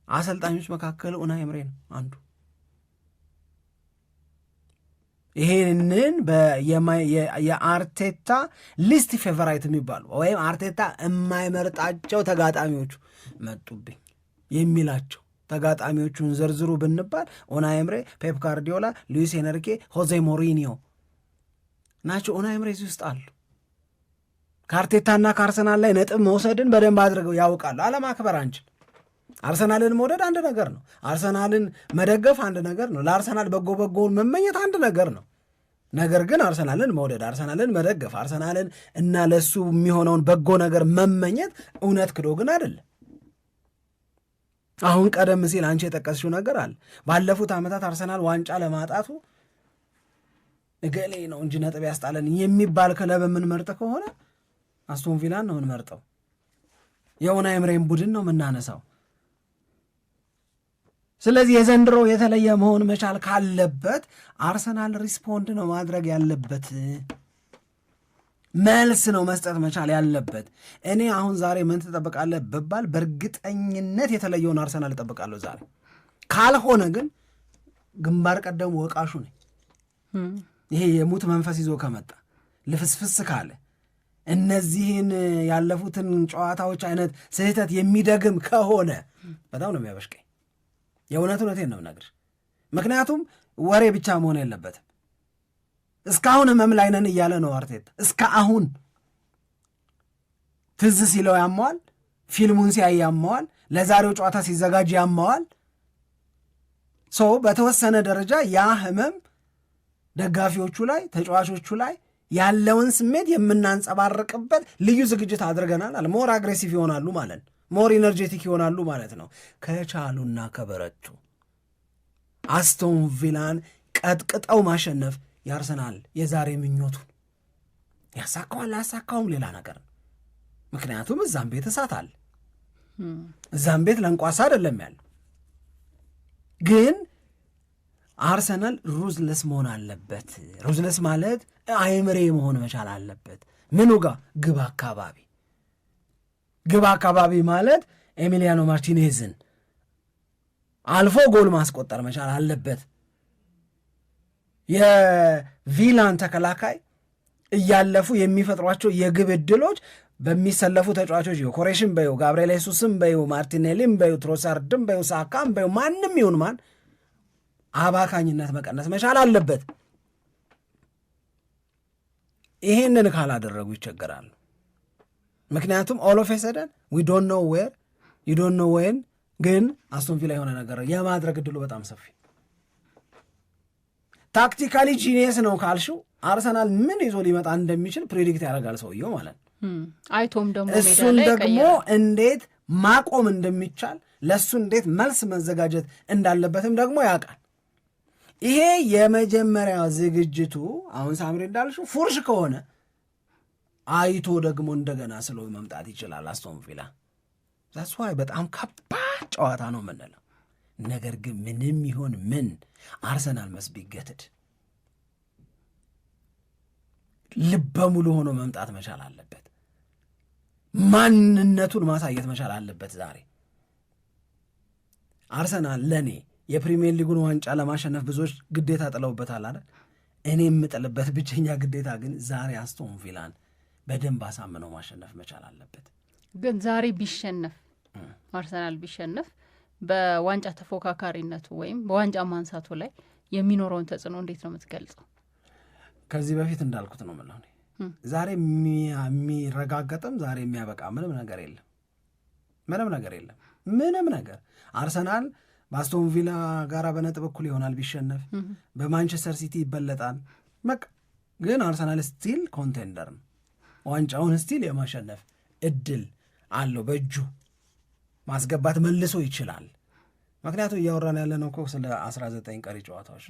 አሰልጣኞች መካከል ኡናይ ኤምሬ ነው አንዱ። ይሄንን የአርቴታ ሊስት ፌቨራይት የሚባሉ ወይም አርቴታ የማይመርጣቸው ተጋጣሚዎቹ መጡብኝ የሚላቸው ተጋጣሚዎቹን ዘርዝሩ ብንባል ኡናይ ኤምሬ፣ ፔፕ ጋርዲዮላ፣ ሉዊስ ኤንሪኬ፣ ሆዜ ሞሪኒዮ ናቸው። ኡናይ ኤምሬ እዚህ ውስጥ አሉ። ከአርቴታና ከአርሰናል ላይ ነጥብ መውሰድን በደንብ አድርገው ያውቃሉ። አለማክበር አንችል። አርሰናልን መውደድ አንድ ነገር ነው። አርሰናልን መደገፍ አንድ ነገር ነው። ለአርሰናል በጎውን መመኘት አንድ ነገር ነው። ነገር ግን አርሰናልን መውደድ፣ አርሰናልን መደገፍ፣ አርሰናልን እና ለሱ የሚሆነውን በጎ ነገር መመኘት እውነት ክዶ ግን አይደለም። አሁን ቀደም ሲል አንቺ የጠቀስሽው ነገር አለ። ባለፉት ዓመታት አርሰናል ዋንጫ ለማጣቱ እገሌ ነው እንጂ ነጥብ ያስጣለን የሚባል ክለብ የምንመርጥ ከሆነ አስቶን ቪላን ነው የምንመርጠው። የኡናይ ኤምሬን ቡድን ነው የምናነሳው። ስለዚህ የዘንድሮ የተለየ መሆን መቻል ካለበት አርሰናል ሪስፖንድ ነው ማድረግ ያለበት፣ መልስ ነው መስጠት መቻል ያለበት። እኔ አሁን ዛሬ ምን ትጠብቃለህ ብባል በእርግጠኝነት የተለየውን አርሰናል እጠብቃለሁ ዛሬ። ካልሆነ ግን ግንባር ቀደሙ ወቃሹ ነኝ። ይሄ የሙት መንፈስ ይዞ ከመጣ ልፍስፍስ ካለ እነዚህን ያለፉትን ጨዋታዎች አይነት ስህተት የሚደግም ከሆነ በጣም ነው የሚያበሽቀኝ። የእውነቴን ነው የምነግርሽ። ምክንያቱም ወሬ ብቻ መሆን የለበትም። እስካሁን ህመም ላይ ነን እያለ ነው አርቴታ። እስከ አሁን ትዝ ሲለው ያመዋል፣ ፊልሙን ሲያይ ያመዋል፣ ለዛሬው ጨዋታ ሲዘጋጅ ያመዋል። በተወሰነ ደረጃ ያ ህመም ደጋፊዎቹ ላይ ተጫዋቾቹ ላይ ያለውን ስሜት የምናንጸባርቅበት ልዩ ዝግጅት አድርገናል አለ። ሞር አግሬሲቭ ይሆናሉ ማለት ነው፣ ሞር ኢነርጄቲክ ይሆናሉ ማለት ነው። ከቻሉና ከበረቱ አስቶን ቪላን ቀጥቅጠው ማሸነፍ የአርሰናል የዛሬ ምኞቱን ያሳካዋል አያሳካውም ሌላ ነገር ነው። ምክንያቱም እዛም ቤት እሳት አለ፣ እዛም ቤት ለንቋሳ አይደለም ያለው። ግን አርሰናል ሩዝለስ መሆን አለበት። ሩዝለስ ማለት አይምሬ መሆን መቻል አለበት። ምኑ ጋር? ግብ አካባቢ ማለት ኤሚሊያኖ ማርቲኔዝን አልፎ ጎል ማስቆጠር መቻል አለበት። የቪላን ተከላካይ እያለፉ የሚፈጥሯቸው የግብ ዕድሎች በሚሰለፉ ተጫዋቾች ኮሬሽን በዩ፣ ጋብርኤል ሱስም በዩ፣ ማርቲኔሊም በዩ፣ ትሮሳርድም በዩ፣ ሳካም በዩ፣ ማንም ይሁን ማን አባካኝነት መቀነስ መቻል አለበት። ይሄንን ካላደረጉ ይቸገራሉ። ምክንያቱም ኦል ኦፍ ኤ ሰደን ዊ ዶንት ኖ ዌር ዩ ዶንት ኖ ዌን፣ ግን አስቶን ቪላ የሆነ ነገር የማድረግ ዕድሉ በጣም ሰፊ። ታክቲካሊ ጂኒየስ ነው ካልሽው አርሰናል ምን ይዞ ሊመጣ እንደሚችል ፕሬዲክት ያደርጋል ሰውየው ማለት ነው። አይቶም ደግሞ እሱን ደግሞ እንዴት ማቆም እንደሚቻል ለእሱ እንዴት መልስ መዘጋጀት እንዳለበትም ደግሞ ያውቃል። ይሄ የመጀመሪያ ዝግጅቱ አሁን ሳምሪ እንዳልሽው ፉርሽ ከሆነ አይቶ ደግሞ እንደገና ስሎ መምጣት ይችላል አስቶን ቪላ። ዛስ ዋይ በጣም ከባድ ጨዋታ ነው የምንለው። ነገር ግን ምንም ይሆን ምን አርሰናል መስቢገትድ ልበ ሙሉ ሆኖ መምጣት መቻል አለበት። ማንነቱን ማሳየት መቻል አለበት። ዛሬ አርሰናል ለኔ የፕሪሚየር ሊጉን ዋንጫ ለማሸነፍ ብዙዎች ግዴታ ጥለውበታል አይደል? እኔ የምጥልበት ብቸኛ ግዴታ ግን ዛሬ አስቶን ቪላን በደንብ አሳምነው ማሸነፍ መቻል አለበት። ግን ዛሬ ቢሸነፍ አርሰናል ቢሸነፍ በዋንጫ ተፎካካሪነቱ ወይም በዋንጫ ማንሳቱ ላይ የሚኖረውን ተጽዕኖ እንዴት ነው የምትገልጸው? ከዚህ በፊት እንዳልኩት ነው የምለው ዛሬ የሚረጋገጥም ዛሬ የሚያበቃ ምንም ነገር የለም። ምንም ነገር አርሰናል በአስቶን ቪላ ጋር በነጥብ እኩል ይሆናል ቢሸነፍ፣ በማንቸስተር ሲቲ ይበለጣል። በቃ ግን አርሰናል ስቲል ኮንቴንደር ነው። ዋንጫውን ስቲል የማሸነፍ እድል አለው፣ በእጁ ማስገባት መልሶ ይችላል። ምክንያቱም እያወራን ያለ ነው እኮ ስለ 19 ቀሪ ጨዋታዎች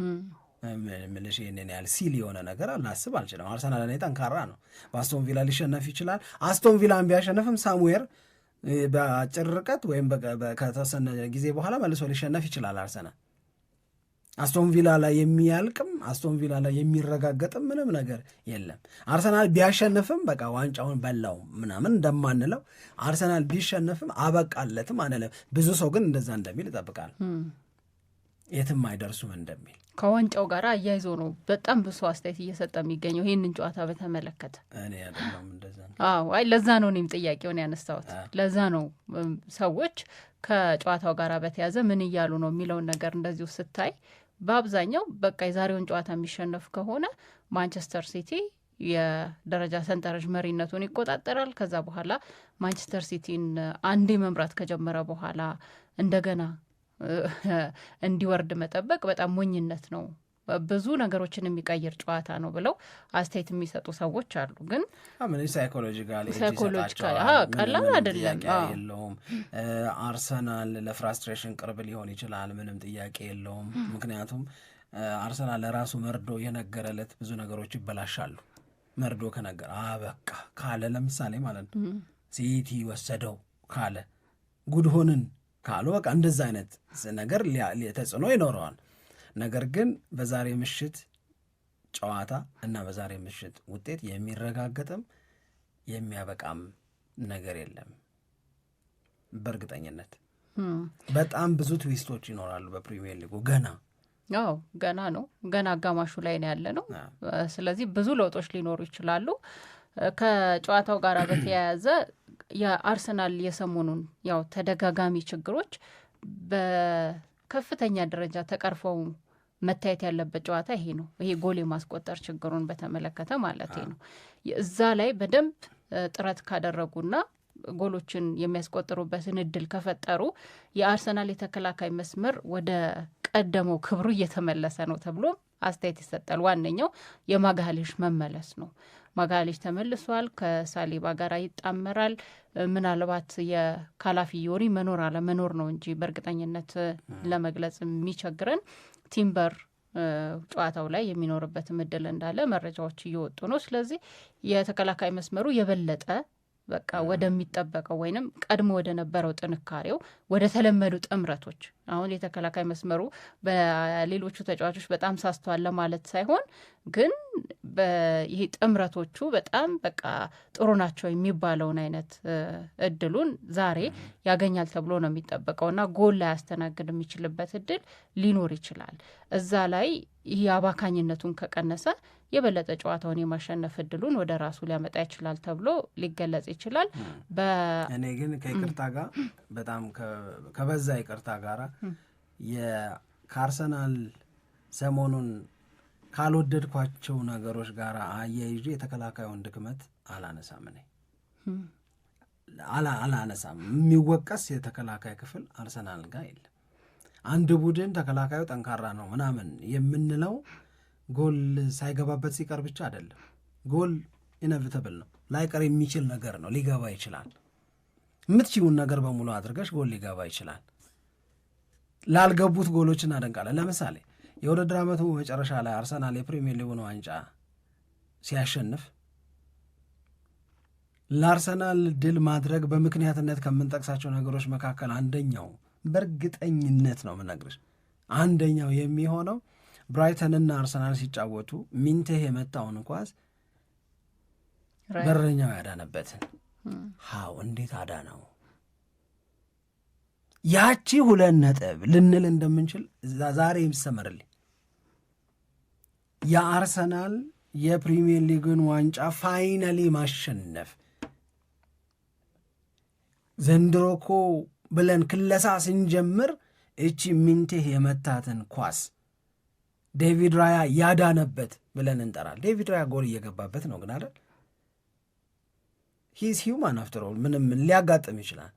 ምልሽ ይህንን ያህል ሲል የሆነ ነገር ላስብ አልችልም። አርሰናል እኔ ጠንካራ ነው። በአስቶን ቪላ ሊሸነፍ ይችላል። አስቶን ቪላን ቢያሸነፍም ሳሙዌር በአጭር ርቀት ወይም ከተወሰነ ጊዜ በኋላ መልሶ ሊሸነፍ ይችላል። አርሰናል አስቶን ቪላ ላይ የሚያልቅም አስቶን ቪላ ላይ የሚረጋገጥም ምንም ነገር የለም። አርሰናል ቢያሸንፍም በቃ ዋንጫውን በላው ምናምን እንደማንለው አርሰናል ቢሸነፍም አበቃለትም አንለም። ብዙ ሰው ግን እንደዛ እንደሚል ይጠብቃል፣ የትም አይደርሱም እንደሚል። ከዋንጫው ጋር አያይዞ ነው በጣም ብዙ አስተያየት እየሰጠ የሚገኘው ይህንን ጨዋታ በተመለከተ። እኔ አይደለም እንደዛ ነው። አይ ለዛ ነው እኔም ጥያቄውን ያነሳሁት። ለዛ ነው ሰዎች ከጨዋታው ጋር በተያዘ ምን እያሉ ነው የሚለውን ነገር እንደዚሁ ስታይ በአብዛኛው በቃ የዛሬውን ጨዋታ የሚሸነፍ ከሆነ ማንቸስተር ሲቲ የደረጃ ሰንጠረዥ መሪነቱን ይቆጣጠራል። ከዛ በኋላ ማንቸስተር ሲቲን አንዴ መምራት ከጀመረ በኋላ እንደገና እንዲወርድ መጠበቅ በጣም ሞኝነት ነው፣ ብዙ ነገሮችን የሚቀይር ጨዋታ ነው ብለው አስተያየት የሚሰጡ ሰዎች አሉ። ግን ሳይኮሎጂካል ቀላል አይደለም የለውም። አርሰናል ለፍራስትሬሽን ቅርብ ሊሆን ይችላል፣ ምንም ጥያቄ የለውም። ምክንያቱም አርሰናል ለራሱ መርዶ የነገረለት ብዙ ነገሮች ይበላሻሉ። መርዶ ከነገር በቃ ካለ ለምሳሌ ማለት ነው ሲቲ ወሰደው ካለ ጉድሆንን ካሉ በቃ እንደዛ አይነት ነገር ተጽዕኖ ይኖረዋል። ነገር ግን በዛሬ ምሽት ጨዋታ እና በዛሬ ምሽት ውጤት የሚረጋገጥም የሚያበቃም ነገር የለም። በእርግጠኝነት በጣም ብዙ ትዊስቶች ይኖራሉ በፕሪሚየር ሊጉ ገና ነው። ገና አጋማሹ ላይ ነው ያለ ነው። ስለዚህ ብዙ ለውጦች ሊኖሩ ይችላሉ። ከጨዋታው ጋር በተያያዘ የአርሰናል የሰሞኑን ያው ተደጋጋሚ ችግሮች በከፍተኛ ደረጃ ተቀርፈው መታየት ያለበት ጨዋታ ይሄ ነው። ይሄ ጎል የማስቆጠር ችግሩን በተመለከተ ማለት ነው። እዛ ላይ በደንብ ጥረት ካደረጉና ጎሎችን የሚያስቆጥሩበትን እድል ከፈጠሩ የአርሰናል የተከላካይ መስመር ወደ ቀደመው ክብሩ እየተመለሰ ነው ተብሎ አስተያየት ይሰጣል። ዋነኛው የማጋሌሽ መመለስ ነው። ማጋሌሽ ተመልሷል፣ ከሳሊባ ጋር ይጣመራል። ምናልባት የካላፊዮሪ መኖር አለመኖር ነው እንጂ በእርግጠኝነት ለመግለጽ የሚቸግረን ቲምበር ጨዋታው ላይ የሚኖርበትም እድል እንዳለ መረጃዎች እየወጡ ነው። ስለዚህ የተከላካይ መስመሩ የበለጠ በቃ ወደሚጠበቀው ወይንም ቀድሞ ወደ ነበረው ጥንካሬው ወደ ተለመዱ ጥምረቶች፣ አሁን የተከላካይ መስመሩ በሌሎቹ ተጫዋቾች በጣም ሳስተዋል ለማለት ሳይሆን ግን ይሄ ጥምረቶቹ በጣም በቃ ጥሩ ናቸው የሚባለውን አይነት እድሉን ዛሬ ያገኛል ተብሎ ነው የሚጠበቀው እና ጎል ላይ ያስተናግድ የሚችልበት እድል ሊኖር ይችላል። እዛ ላይ ይህ አባካኝነቱን ከቀነሰ የበለጠ ጨዋታውን የማሸነፍ እድሉን ወደ ራሱ ሊያመጣ ይችላል ተብሎ ሊገለጽ ይችላል። እኔ ግን ከይቅርታ ጋር በጣም ከበዛ ይቅርታ ጋራ ከአርሰናል ሰሞኑን ካልወደድኳቸው ነገሮች ጋር አያይዤ የተከላካዩን ድክመት አላነሳም። አላነሳም። የሚወቀስ የተከላካይ ክፍል አርሰናል ጋር የለም። አንድ ቡድን ተከላካዩ ጠንካራ ነው ምናምን የምንለው ጎል ሳይገባበት ሲቀር ብቻ አይደለም። ጎል ኢነቪተብል ነው፣ ላይቀር የሚችል ነገር ነው። ሊገባ ይችላል። የምትችውን ነገር በሙሉ አድርገሽ ጎል ሊገባ ይችላል። ላልገቡት ጎሎች እናደንቃለን። ለምሳሌ የውድድር ዓመቱ መጨረሻ ላይ አርሰናል የፕሪሚየር ሊጉን ዋንጫ ሲያሸንፍ ለአርሰናል ድል ማድረግ በምክንያትነት ከምንጠቅሳቸው ነገሮች መካከል አንደኛው በእርግጠኝነት ነው የምነግርሽ፣ አንደኛው የሚሆነው ብራይተንና አርሰናል ሲጫወቱ ሚንቴህ የመታውን ኳስ በረኛው ያዳነበትን እንዴት አዳነው። ያቺ 2 ነጥብ ልንል እንደምንችል ዛሬ ይሰመርልኝ። የአርሰናል የፕሪሚየር ሊግን ዋንጫ ፋይናሊ ማሸነፍ ዘንድሮ እኮ ብለን ክለሳ ስንጀምር እቺ ሚንቴህ የመታትን ኳስ ዴቪድ ራያ ያዳነበት ብለን እንጠራል። ዴቪድ ራያ ጎል እየገባበት ነው ግን አይደል? ሂስ ሂውማን አፍተር ኦል ምንም ሊያጋጥም ይችላል።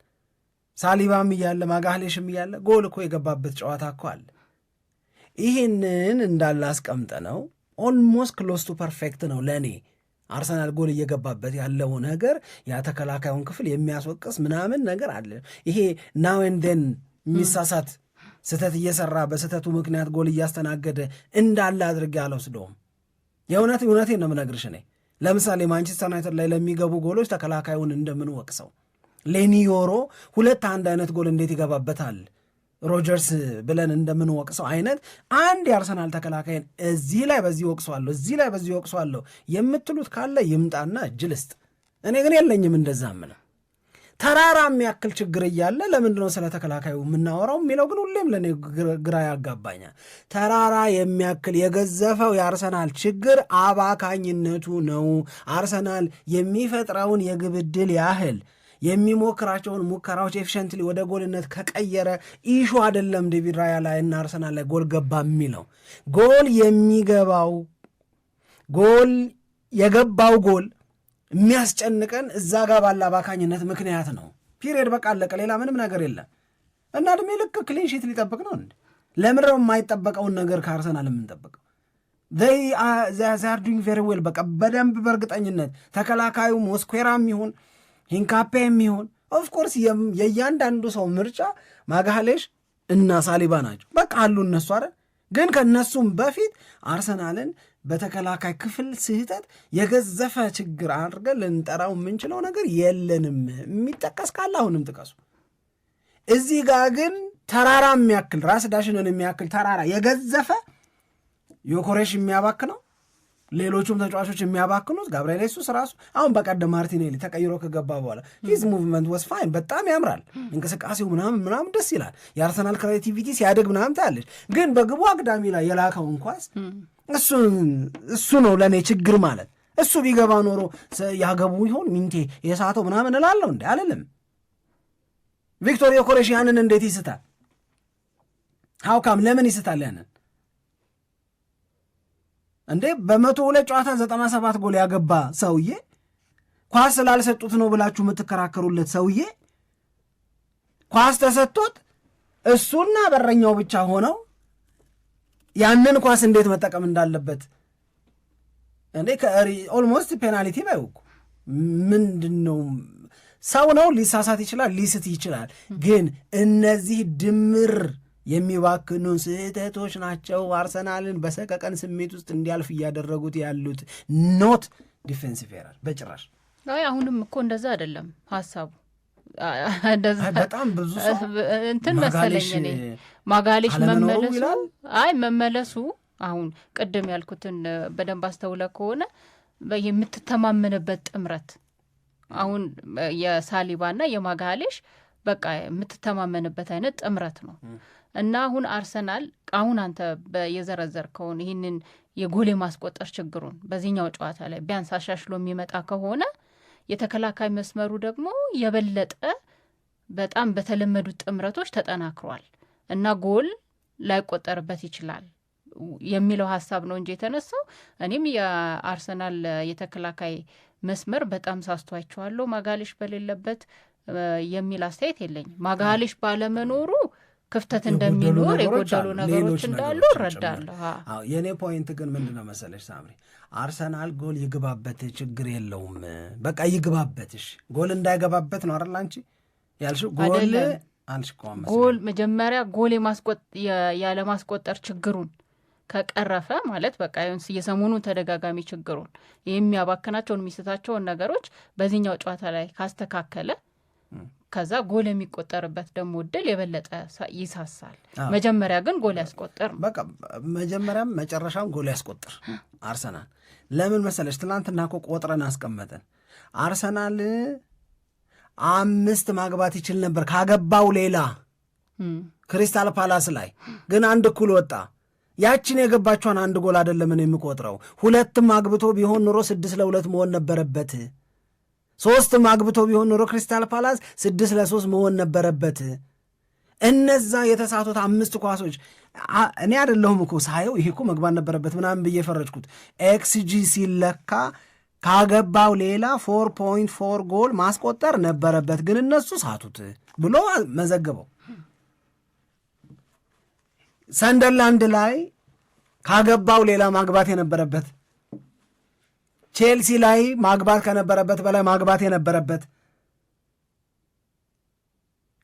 ሳሊባም እያለ ማጋሌሽም እያለ ጎል እኮ የገባበት ጨዋታ እኮ አለ። ይህንን እንዳለ አስቀምጠ ነው ኦልሞስት ክሎስ ቱ ፐርፌክት ነው ለእኔ አርሰናል ጎል እየገባበት ያለው ነገር ያ ተከላካዩን ክፍል የሚያስወቅስ ምናምን ነገር አለ። ይሄ ናው ኤንድ ዜን የሚሳሳት ስህተት እየሰራ በስህተቱ ምክንያት ጎል እያስተናገደ እንዳለ አድርጌ አልወስደውም። እውነቴን ነው የምነግርሽ። እኔ ለምሳሌ ማንቸስተር ዩናይትድ ላይ ለሚገቡ ጎሎች ተከላካዩን እንደምንወቅሰው ሌኒዮሮ 2-1 አይነት ጎል እንዴት ይገባበታል ሮጀርስ ብለን እንደምንወቅሰው አይነት አንድ የአርሰናል ተከላካይን እዚህ ላይ በዚህ ወቅሰዋለሁ እዚህ ላይ በዚህ ወቅሰዋለሁ የምትሉት ካለ ይምጣና እጅ ልስጥ። እኔ ግን የለኝም እንደዛ ምንም። ተራራ የሚያክል ችግር እያለ ለምንድነው ስለ ተከላካዩ የምናወራው የሚለው ግን ሁሌም ለእኔ ግራ ያጋባኛል። ተራራ የሚያክል የገዘፈው የአርሰናል ችግር አባካኝነቱ ነው። አርሰናል የሚፈጥረውን የግብ ዕድል ያህል የሚሞክራቸውን ሙከራዎች ኤፊሸንትሊ ወደ ጎልነት ከቀየረ ኢሹ አይደለም ዴቪድ ራያ ላይ እና አርሰናል ላይ ጎል ገባ የሚለው ጎል የሚገባው ጎል የገባው ጎል የሚያስጨንቀን እዛ ጋር ባለ አባካኝነት ምክንያት ነው። ፒሪየድ በቃ አለቀ። ሌላ ምንም ነገር የለም። እና እድሜ ልክ ክሊን ሺት ሊጠብቅ ነው እንዴ? ለምንድነው የማይጠበቀውን ነገር ከአርሰናል የምንጠብቀው? they are doing very well። በቃ በደንብ በእርግጠኝነት ተከላካዩ ሞስኩዌራም ይሁን ሂንካፔም ይሁን ኦፍኮርስ የእያንዳንዱ ሰው ምርጫ ማጋሌሽ እና ሳሊባ ናቸው። በቃ አሉ እነሱ አይደል? ግን ከነሱም በፊት አርሰናልን በተከላካይ ክፍል ስህተት የገዘፈ ችግር አድርገን ልንጠራው የምንችለው ነገር የለንም። የሚጠቀስ ካለ አሁንም ጥቀሱ። እዚህ ጋር ግን ተራራ የሚያክል ራስ ዳሽንን የሚያክል ተራራ የገዘፈ ዮኮሬሽ የሚያባክነው ሌሎቹም ተጫዋቾች የሚያባክኑት ጋብርኤል ሱስ ራሱ አሁን በቀደም ማርቲኔሊ ተቀይሮ ከገባ በኋላ ሂዝ ሙቭመንት ወስ ፋይን፣ በጣም ያምራል እንቅስቃሴው ምናምን ደስ ይላል። የአርሰናል ክሬቲቪቲ ሲያደግ ምናምን ታያለች። ግን በግቡ አግዳሚ ላይ የላከው እንኳስ እሱ ነው ለእኔ ችግር ማለት። እሱ ቢገባ ኖሮ ያገቡ ይሆን ሚንቴ የሳተው ምናምን እላለሁ እንዴ? አልልም። ቪክቶር ዮኮሬሽ ያንን እንዴት ይስታል? ሀውካም ለምን ይስታል ያንን እንዴ? በ102 ጨዋታ 97 ጎል ያገባ ሰውዬ ኳስ ስላልሰጡት ነው ብላችሁ የምትከራከሩለት ሰውዬ ኳስ ተሰጥቶት እሱና በረኛው ብቻ ሆነው ያንን ኳስ እንዴት መጠቀም እንዳለበት እንዴ ኦልሞስት ፔናልቲ ባይውቁ ምንድነው? ሰው ነው፣ ሊሳሳት ይችላል፣ ሊስት ይችላል። ግን እነዚህ ድምር የሚባክኑ ስህተቶች ናቸው አርሰናልን በሰቀቀን ስሜት ውስጥ እንዲያልፍ እያደረጉት ያሉት። ኖት ዲፌንሲቭ ኤረር በጭራሽ። አሁንም እኮ እንደዛ አይደለም ሐሳቡ። በጣም ብዙ ሰው እንትን መሰለኝ እኔ ማጋሌሽ መመለሱ አሁን ቅድም ያልኩትን በደንብ አስተውለ ከሆነ የምትተማመንበት ጥምረት አሁን የሳሊባና የማጋሌሽ በቃ የምትተማመንበት አይነት ጥምረት ነው። እና አሁን አርሰናል አሁን አንተ የዘረዘርከውን ይህንን የጎል ማስቆጠር ችግሩን በዚህኛው ጨዋታ ላይ ቢያንስ አሻሽሎ የሚመጣ ከሆነ የተከላካይ መስመሩ ደግሞ የበለጠ በጣም በተለመዱት ጥምረቶች ተጠናክሯል እና ጎል ላይቆጠርበት ይችላል የሚለው ሀሳብ ነው እንጂ የተነሳው። እኔም የአርሰናል የተከላካይ መስመር በጣም ሳስቷቸዋለሁ ማጋሌሽ በሌለበት የሚል አስተያየት የለኝም። ማጋሌሽ ባለመኖሩ ክፍተት እንደሚኖር የጎደሉ ነገሮች እንዳሉ እረዳለሁ። የእኔ ፖይንት ግን ምንድነው መሰለሽ ሳምሪ፣ አርሰናል ጎል ይግባበት ችግር የለውም። በቃ ይግባበትሽ፣ ጎል እንዳይገባበት ነው አይደል አንቺ ያልሽው? ጎል አንቺ ጎል መጀመሪያ ጎል ያለ ማስቆጠር ችግሩን ከቀረፈ ማለት በቃ የሰሞኑ ተደጋጋሚ ችግሩን የሚያባክናቸውን የሚስታቸውን ነገሮች በዚህኛው ጨዋታ ላይ ካስተካከለ ከዛ ጎል የሚቆጠርበት ደግሞ እድል የበለጠ ይሳሳል። መጀመሪያ ግን ጎል ያስቆጥር፣ በቃ መጀመሪያም መጨረሻም ጎል ያስቆጥር አርሰናል። ለምን መሰለሽ ትናንትና እኮ ቆጥረን አስቀመጠን። አርሰናል 5 ማግባት ይችል ነበር ካገባው ሌላ ክሪስታል ፓላስ ላይ ግን 1 እኩል ወጣ። ያችን የገባቿን 1 ጎል አይደለም እኔ የምቆጥረው 2 አግብቶ ቢሆን ኑሮ 6-2 መሆን ነበረበት። 3 አግብቶ ቢሆን ኖሮ ክሪስታል ፓላስ 6-3 መሆን ነበረበት። እነዛ የተሳቱት 5 ኳሶች እኔ አይደለሁም እኮ ሳየው ይሄ እኮ መግባት ነበረበት ምናምን ብዬ ፈረድኩት። ኤክስጂ ሲለካ ካገባው ሌላ 4.4 ጎል ማስቆጠር ነበረበት ግን እነሱ ሳቱት ብሎ መዘገበው። ሰንደርላንድ ላይ ካገባው ሌላ ማግባት የነበረበት፣ ቼልሲ ላይ ማግባት ከነበረበት በላይ ማግባት የነበረበት፣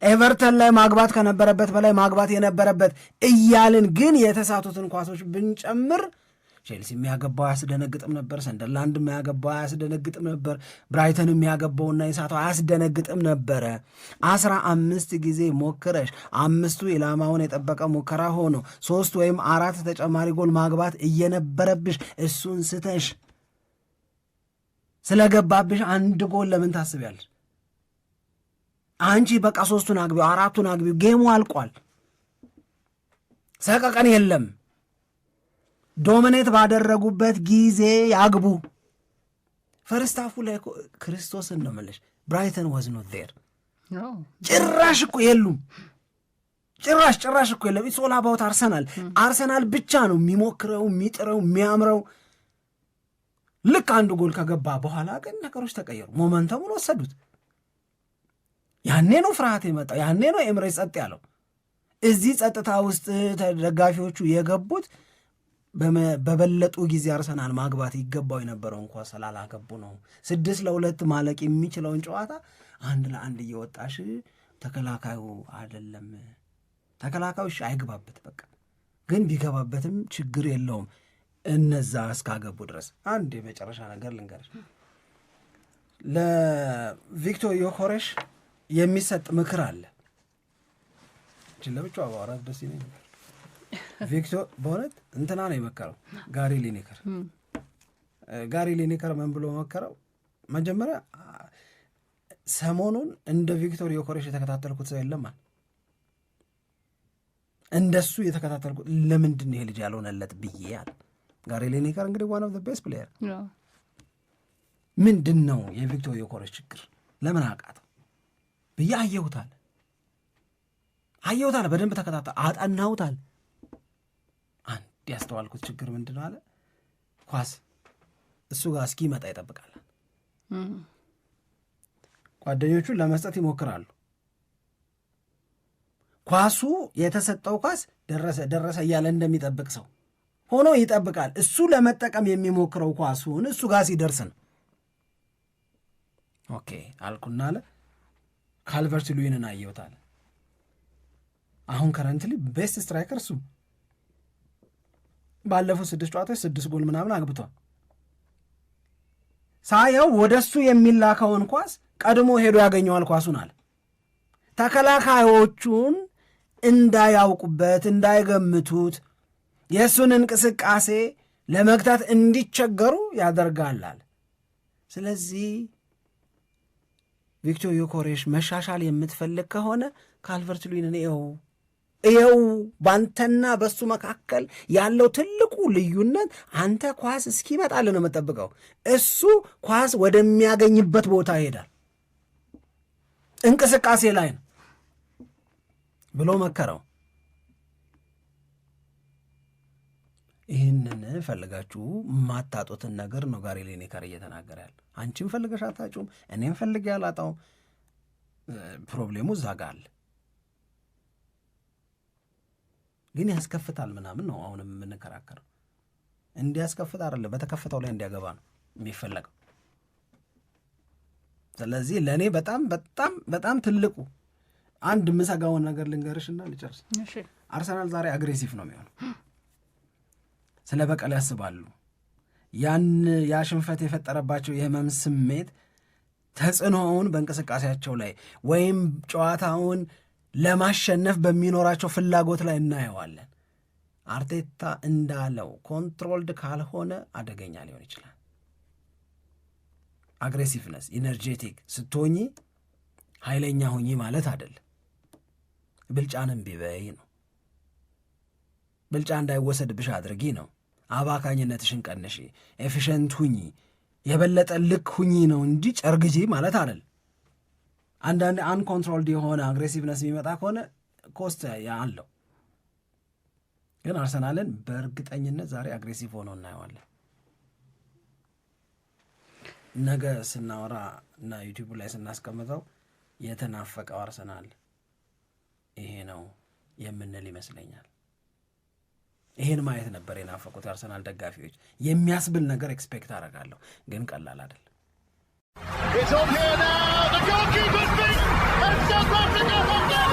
ኤቨርተን ላይ ማግባት ከነበረበት በላይ ማግባት የነበረበት እያልን ግን የተሳቱትን ኳሶች ብንጨምር ቼልሲ የሚያገባው አያስደነግጥም ነበር፣ ሰንደርላንድ የሚያገባው አያስደነግጥም ነበር፣ ብራይተን የሚያገባውና የሳተው አያስደነግጥም ነበረ። 15 ጊዜ ሞክረሽ 5ቱ ኢላማውን የጠበቀ ሙከራ ሆኖ 3 ወይም 4 ተጨማሪ ጎል ማግባት እየነበረብሽ እሱን ስተሽ ስለገባብሽ 1 ጎል ለምን ታስቢያለሽ? አንቺ በቃ 3ቱን አግቢው 4ቱን አግቢው፣ ጌሙ አልቋል። ሰቀቀን የለም። ዶሚኔት ባደረጉበት ጊዜ ያግቡ። ፈርስታፉ ላይ ክርስቶስን ነው የምልሽ፣ ብራይተን ዋዝ ኖት ዜር። ጭራሽ እኮ የሉም፣ ጭራሽ እኮ የለም። ኢትስ ኦል አባውት አርሰናል ብቻ ነው የሚሞክረው፣ የሚጥረው፣ የሚያምረው። ልክ 1 ጎል ከገባ በኋላ ግን ነገሮች ተቀየሩ፣ ሞመንተሙን ወሰዱት። ያኔ ነው ፍርሃት የመጣው፣ ያኔ ነው ኤምሬትስ ጸጥ ያለው። እዚህ ጸጥታ ውስጥ ተደጋፊዎቹ የገቡት በበለጡ ጊዜ አርሰናል ማግባት ይገባው የነበረው እንኳ ስላላገቡ ነው። 6-2 ማለቅ የሚችለውን ጨዋታ 1-1 እየወጣሽ ተከላካዩ አይደለም ተከላካዩ አይገባበት፣ በቃ ግን ቢገባበትም ችግር የለውም እነዛ እስካገቡ ድረስ። አንድ የመጨረሻ ነገር ልንገርሽ፣ ለቪክቶር ዮኬሬሽ የሚሰጥ ምክር አለ። ለብቻው አባራት ደስ ይለኝ። ቪክቶር በእውነት እንትና ነው የመከረው፣ ጋሪ ሊኔከር ምን ብሎ መከረው? መጀመሪያ ሰሞኑን እንደ ቪክቶር ዮኬሬሽ የተከታተልኩት ሰው የለም አለ። እንደሱ የተከታተልኩት ለምንድን ይሄ ልጅ ያልሆነለት ብዬ አለ። ጋሪ ሊኔከር እንግዲህ ዋን ኦፍ ዘ ቤስት ፕሌየር። ምንድን ነው የቪክቶር ዮኬሬሽ ችግር ለምን አቃተው ብዬ አየሁታል፣ በደንብ አጠናሁታል። አንድ ያስተዋልኩት ችግር ምንድን ነው አለ፣ ኳስ እሱ ጋር እስኪመጣ ይጠብቃል። ጓደኞቹን ለመስጠት ይሞክራሉ። ኳሱ የተሰጠው ኳስ ደረሰ እያለ እንደሚጠብቅ ሰው ሆኖ ይጠብቃል። እሱ ለመጠቀም የሚሞክረው ኳሱን እሱ ጋር ሲደርስ ነው። ኦኬ አልኩና አለ ካልቨርት ሉዊንን አየሁታል። አሁን ከረንትሊ ቤስት ስትራይከር እሱ፣ ባለፉት 6 ጨዋታዎች 6 ጎል ምናምን አግብቷል። ሳየው ወደ እሱ የሚላከውን ኳስ ቀድሞ ሄዶ ያገኘዋል ኳሱን አለ። ተከላካዮቹን እንዳያውቁበት፣ እንዳይገምቱት፣ የእሱን እንቅስቃሴ ለመግታት እንዲቸገሩ ያደርጋላል። ስለዚህ ቪክቶር ዮኬሬሽ መሻሻል የምትፈልግ ከሆነ ካልቨርት ሉዊንን እየው። ባንተና በሱ መካከል ያለው ትልቁ ልዩነት አንተ ኳስ እስኪመጣልህ ነው የምጠብቀው፣ እሱ ኳስ ወደሚያገኝበት ቦታ ይሄዳል፣ እንቅስቃሴ ላይ ነው ብሎ መከረው። ይህንን ፈልጋችሁ ማታጡትን ነገር ነው ጋሪ ሊኔከር እየተናገረ ያለ። አንቺም ፈልገሽ አታጩም፣ እኔም ፈልጌ አላጣውም። ፕሮብሌሙ እዛ ጋ አለ፣ ግን ያስከፍታል ምናምን ነው አሁንም የምንከራከረው። እንዲያስከፍት አይደለ፣ በተከፈተው ላይ እንዲያገባ ነው የሚፈለገው። ስለዚህ ለእኔ በጣም በጣም በጣም ትልቁ አንድ የምሰጋውን ነገር ልንገርሽና ልጨርስ። አርሰናል ዛሬ አግሬሲቭ ነው የሚሆነው። ስለ በቀል ያስባሉ። ያ ሽንፈት የፈጠረባቸው የህመም ስሜት ተጽዕኖውን በእንቅስቃሴያቸው ላይ ወይም ጨዋታውን ለማሸነፍ በሚኖራቸው ፍላጎት ላይ እናየዋለን። አርቴታ እንዳለው ኮንትሮልድ ካልሆነ አደገኛ ሊሆን ይችላል። አግሬሲቭነስ ኢነርጄቲክ ስትሆኚ ኃይለኛ ሁኚ ማለት አይደለም። ብልጫንም ቢበይ ነው። ብልጫ እንዳይወሰድብሽ አድርጊ ነው። አባካኝነትሽን ቀንሺ፣ ኤፊሽንት ሁኚ። የበለጠ ልክ ሁኚ ነው እንጂ ጨርግጂ ማለት አይደል። አንዳንድ አንኮንትሮልድ የሆነ አግሬሲቭነስ የሚመጣ ከሆነ ኮስት አለው። ግን አርሰናልን በእርግጠኝነት ዛሬ አግሬሲቭ ሆኖ እናየዋለን። ነገ ስናወራ እና ዩቲዩብ ላይ ስናስቀምጠው የተናፈቀው አርሰናል ይሄ ነው የምንል ይመስለኛል። ይሄን ማየት ነበር የናፈቁት የአርሰናል ደጋፊዎች። የሚያስብል ነገር ኤክስፔክት አደርጋለሁ፣ ግን ቀላል አይደለም። It's on here now, the goalkeeper's beat, and South Africa have done